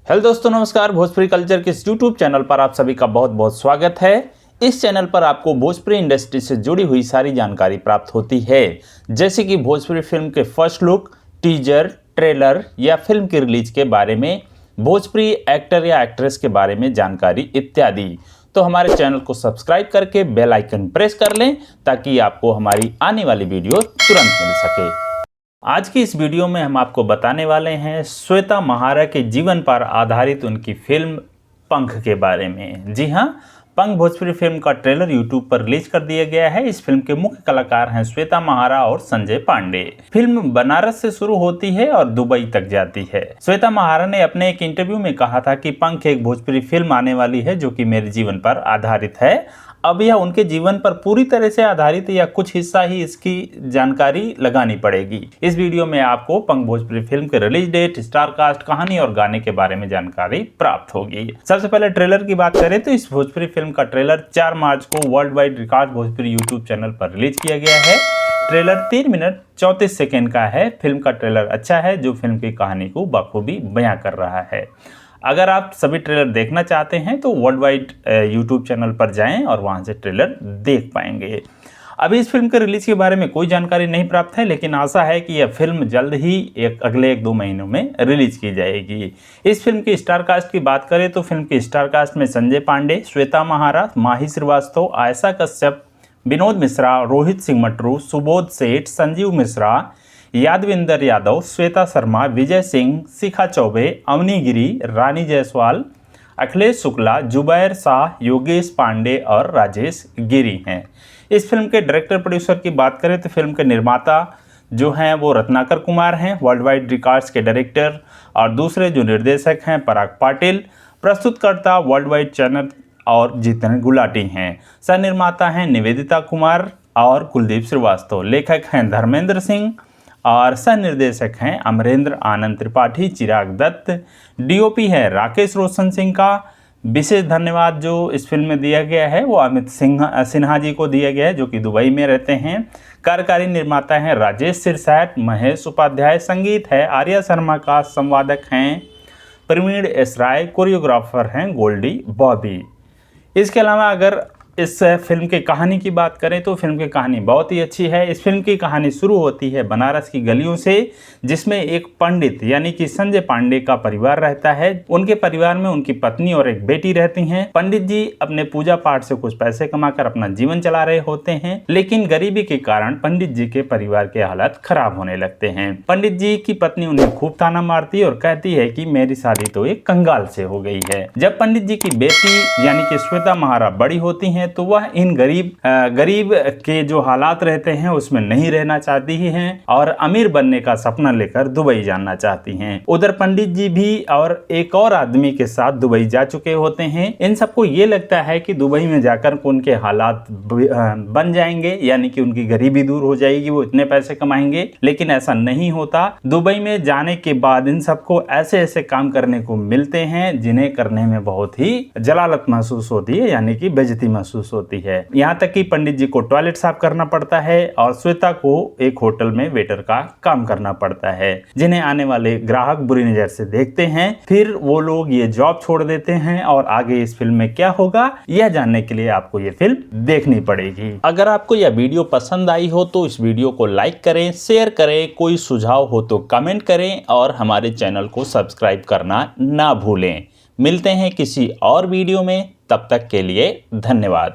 Hello दोस्तों, नमस्कार। Bhojpuri culture के इस यूट्यूब चैनल पर आप सभी का बहुत बहुत स्वागत है। इस चैनल पर आपको भोजपुरी इंडस्ट्री से जुड़ी हुई सारी जानकारी प्राप्त होती है, जैसे कि भोजपुरी फिल्म के फर्स्ट लुक, टीजर, ट्रेलर या फिल्म की रिलीज के बारे में, भोजपुरी एक्टर या एक्ट्रेस के बारे में जानकारी इत्यादि। तो हमारे चैनल को सब्सक्राइब करके बेल आइकन प्रेस कर लें ताकि आपको हमारी आने वाली वीडियो तुरंत मिल सके। आज की इस वीडियो में हम आपको बताने वाले हैं श्वेता महारा के जीवन पर आधारित उनकी फिल्म पंख के बारे में। जी हाँ, पंख भोजपुरी फिल्म का ट्रेलर यूट्यूब पर रिलीज कर दिया गया है। इस फिल्म के मुख्य कलाकार हैं श्वेता महारा और संजय पांडे। फिल्म बनारस से शुरू होती है और दुबई तक जाती है। श्वेता महारा ने अपने एक इंटरव्यू में कहा था कि पंख एक भोजपुरी फिल्म आने वाली है जो कि मेरे जीवन पर आधारित है। अब यह उनके जीवन पर पूरी तरह से आधारित या कुछ हिस्सा ही इसकी जानकारी लगानी पड़ेगी। इस वीडियो में आपको पंख भोजपुरी फिल्म के रिलीज डेट, स्टार कास्ट, कहानी और गाने के बारे में जानकारी प्राप्त होगी। सबसे पहले ट्रेलर की बात करें तो इस भोजपुरी फिल्म का ट्रेलर 4 मार्च को world wide record Bhojpuri YouTube channel पर रिलीज किया गया है। ट्रेलर 3 मिनट 34 सेकेंड का है। फिल्म का ट्रेलर अच्छा है जो फिल्म की कहानी को बखूबी बयां कर रहा है। अगर आप सभी ट्रेलर देखना चाहते हैं तो वर्ल्ड वाइड यूट्यूब चैनल पर जाएं और वहां से ट्रेलर देख पाएंगे। अभी इस फिल्म के रिलीज के बारे में कोई जानकारी नहीं प्राप्त है, लेकिन आशा है कि यह फिल्म जल्द ही अगले 1-2 महीनों में रिलीज की जाएगी। इस फिल्म की स्टार कास्ट की बात करें तो फिल्म की स्टार कास्ट में संजय पांडे, श्वेता महारा, माही श्रीवास्तव, आयशा कश्यप, विनोद मिश्रा, रोहित सिंह मटरू, सुबोध सेठ, संजीव मिश्रा, यादविंदर यादव, श्वेता शर्मा, विजय सिंह, शिखा चौबे, अवनी गिरी, रानी जायसवाल, अखिलेश शुक्ला, जुबैर शाह, योगेश पांडे और राजेश गिरी हैं। इस फिल्म के डायरेक्टर प्रोड्यूसर की बात करें तो फिल्म के निर्माता जो हैं वो रत्नाकर कुमार हैं, वर्ल्ड वाइड रिकॉर्ड्स के डायरेक्टर, और दूसरे जो निर्देशक हैं पराग पाटिल, प्रस्तुतकर्ता वर्ल्ड वाइड चैनल और जितन गुलाटी हैं। सह निर्माता हैं निवेदिता कुमार और कुलदीप श्रीवास्तव, लेखक हैं धर्मेंद्र सिंह और सह निर्देशक हैं अमरेंद्र आनंद त्रिपाठी, चिराग दत्त। डीओपी है राकेश रोशन सिंह का। विशेष धन्यवाद जो इस फिल्म में दिया गया है वो अमित सिन्हा जी को दिया गया है जो कि दुबई में रहते हैं। कार्यकारी निर्माता हैं राजेश सिरसैट, महेश उपाध्याय। संगीत है आर्या शर्मा का। संवादक हैं प्रवीण एस राय। कोरियोग्राफर हैं गोल्डी बॉबी। इसके अलावा अगर इस फिल्म की कहानी की बात करें तो फिल्म की कहानी बहुत ही अच्छी है। इस फिल्म की कहानी शुरू होती है बनारस की गलियों से, जिसमें एक पंडित यानी कि संजय पांडे का परिवार रहता है। उनके परिवार में उनकी पत्नी और एक बेटी रहती हैं। पंडित जी अपने पूजा पाठ से कुछ पैसे कमाकर अपना जीवन चला रहे होते हैं, लेकिन गरीबी के कारण पंडित जी के परिवार के हालात खराब होने लगते हैं। पंडित जी की पत्नी उन्हें खूब ताना मारती है और कहती है कि मेरी शादी तो एक कंगाल से हो गई है। जब पंडित जी की बेटी यानी कि श्वेता महारा बड़ी होती है तो वह इन गरीब के जो हालात रहते हैं उसमें नहीं रहना चाहती ही हैं और अमीर बनने का सपना लेकर दुबई जाना चाहती हैं। उधर पंडित जी भी और एक और आदमी के साथ दुबई जा चुके होते हैं। इन सबको ये लगता है कि दुबई में जाकर उनके हालात बन जाएंगे, यानी कि उनकी गरीबी दूर हो जाएगी, वो इतने पैसे कमाएंगे, लेकिन ऐसा नहीं होता। दुबई में जाने के बाद इन सबको ऐसे ऐसे काम करने को मिलते हैं जिन्हें करने में बहुत ही जलालत महसूस होती है, यानी कि बेइज्जती महसूस होती है। यहाँ तक कि पंडित जी को टॉयलेट साफ करना पड़ता है और श्वेता को एक होटल में वेटर का काम करना पड़ता है, जिन्हें आने वाले ग्राहक बुरी नजर से देखते हैं। फिर वो लोग ये जॉब छोड़ देते हैं और आगे इस फिल्म में क्या होगा यह जानने के लिए आपको ये फिल्म देखनी पड़ेगी। अगर आपको यह वीडियो पसंद आई हो तो इस वीडियो को लाइक करें, शेयर करें, कोई सुझाव हो तो कमेंट करें और हमारे चैनल को सब्सक्राइब करना ना भूलें। मिलते हैं किसी और वीडियो में, तब तक के लिए धन्यवाद।